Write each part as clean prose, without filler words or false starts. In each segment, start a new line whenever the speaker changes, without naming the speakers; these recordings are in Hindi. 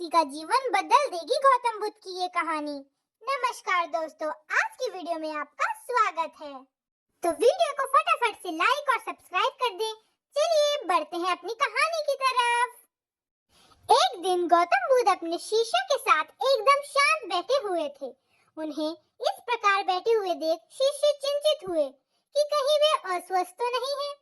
व्यक्ति का जीवन बदल देगी गौतम बुद्ध की ये कहानी। नमस्कार दोस्तों, आज की वीडियो में आपका स्वागत है। तो वीडियो को फटाफट से लाइक और सब्सक्राइब कर दें। चलिए बढ़ते हैं अपनी कहानी की तरफ। एक दिन गौतम बुद्ध अपने शिष्यों के साथ एकदम शांत बैठे हुए थे। उन्हें इस प्रकार बैठे हुए देख शिष्य चिंतित हुए कि कहीं वे अस्वस्थ तो नहीं हैं।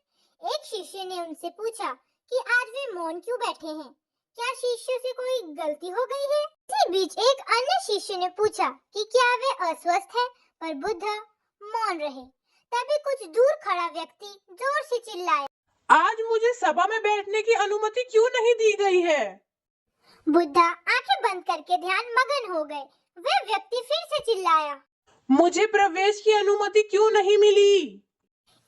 एक शिष्य ने उनसे पूछा कि आज वे मौन क्यों बैठे हैं, क्या शिष्य से कोई गलती हो गई है? इसी बीच एक अन्य शिष्य ने पूछा कि क्या वे अस्वस्थ हैं, पर बुद्ध मौन रहे। तभी कुछ दूर खड़ा व्यक्ति जोर से चिल्लाया,
आज मुझे सभा में बैठने की अनुमति क्यों नहीं दी गई है?
बुद्धा आंखें बंद करके ध्यान मगन हो गए। वह व्यक्ति फिर से चिल्लाया,
मुझे प्रवेश की अनुमति क्यों नहीं मिली?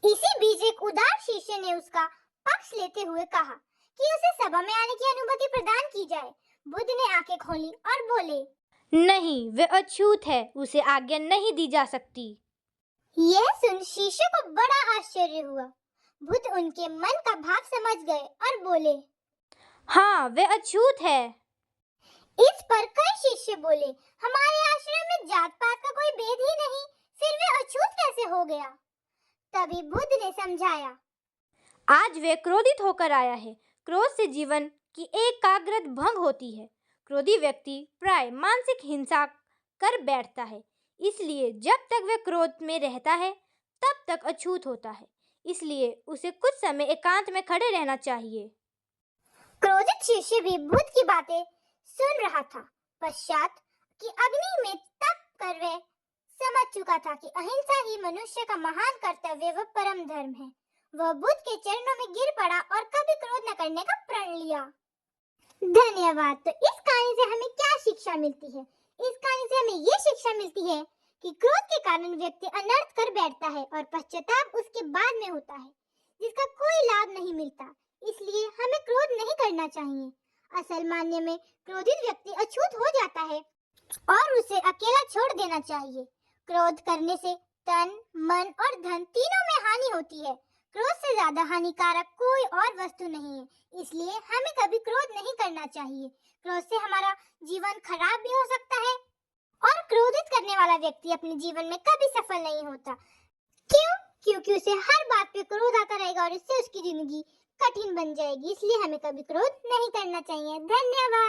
इसी बीच एक उदार शिष्य ने उसका पक्ष लेते हुए कहा कि उसे सभा में आने की अनुमति प्रदान की जाए। बुद्ध ने आंखें खोली और बोले,
नहीं, वे अछूत है, उसे आज्ञा नहीं दी जा सकती।
यह सुन शिष्य को बड़ा आश्चर्य हुआ। बुद्ध उनके मन का भाव समझ गए और बोले,
हाँ, वे अछूत है।
इस पर कई शिष्य बोले, हमारे आश्रम में जात पात का कोई भेद ही नहीं, फिर वे अछूत कैसे हो गया? तभी बुद्ध ने समझाया,
आज वे क्रोधित होकर आया है। क्रोध से जीवन की एकाग्रता भंग होती है। क्रोधी व्यक्ति प्राय मानसिक हिंसा कर बैठता है। इसलिए जब तक वे क्रोध में रहता है तब तक अछूत होता है। इसलिए उसे कुछ समय एकांत में खड़े रहना चाहिए।
क्रोधित शिष्य भी बुद्ध की बातें सुन रहा था। पश्चात की अग्नि में तप कर वह समझ चुका था कि अहिंसा ही मनुष्य का महान कर्तव्य व परम धर्म है। वह बुद्ध के चरणों में गिर पड़ा और कभी क्रोध न करने का प्रण लिया। धन्यवाद। तो इस कहानी से हमें क्या शिक्षा मिलती है? इस कहानी से हमें ये शिक्षा मिलती है कि क्रोध के कारण व्यक्ति अनर्थ कर बैठता है और पश्चाताप उसके बाद में होता है, जिसका कोई लाभ नहीं मिलता। इसलिए हमें क्रोध नहीं करना चाहिए। असल मायने में क्रोधित व्यक्ति अछूत हो जाता है और उसे अकेला छोड़ देना चाहिए। क्रोध करने से तन, मन और धन तीनों में हानि होती है। क्रोध से ज्यादा हानिकारक कोई और वस्तु नहीं है। इसलिए हमें कभी क्रोध नहीं करना चाहिए। क्रोध से हमारा जीवन खराब भी हो सकता है और क्रोधित करने वाला व्यक्ति अपने जीवन में कभी सफल नहीं होता। क्यों? क्योंकि उसे हर बात पे क्रोध आता रहेगा और इससे उसकी जिंदगी कठिन बन जाएगी। इसलिए हमें कभी क्रोध नहीं करना चाहिए। धन्यवाद।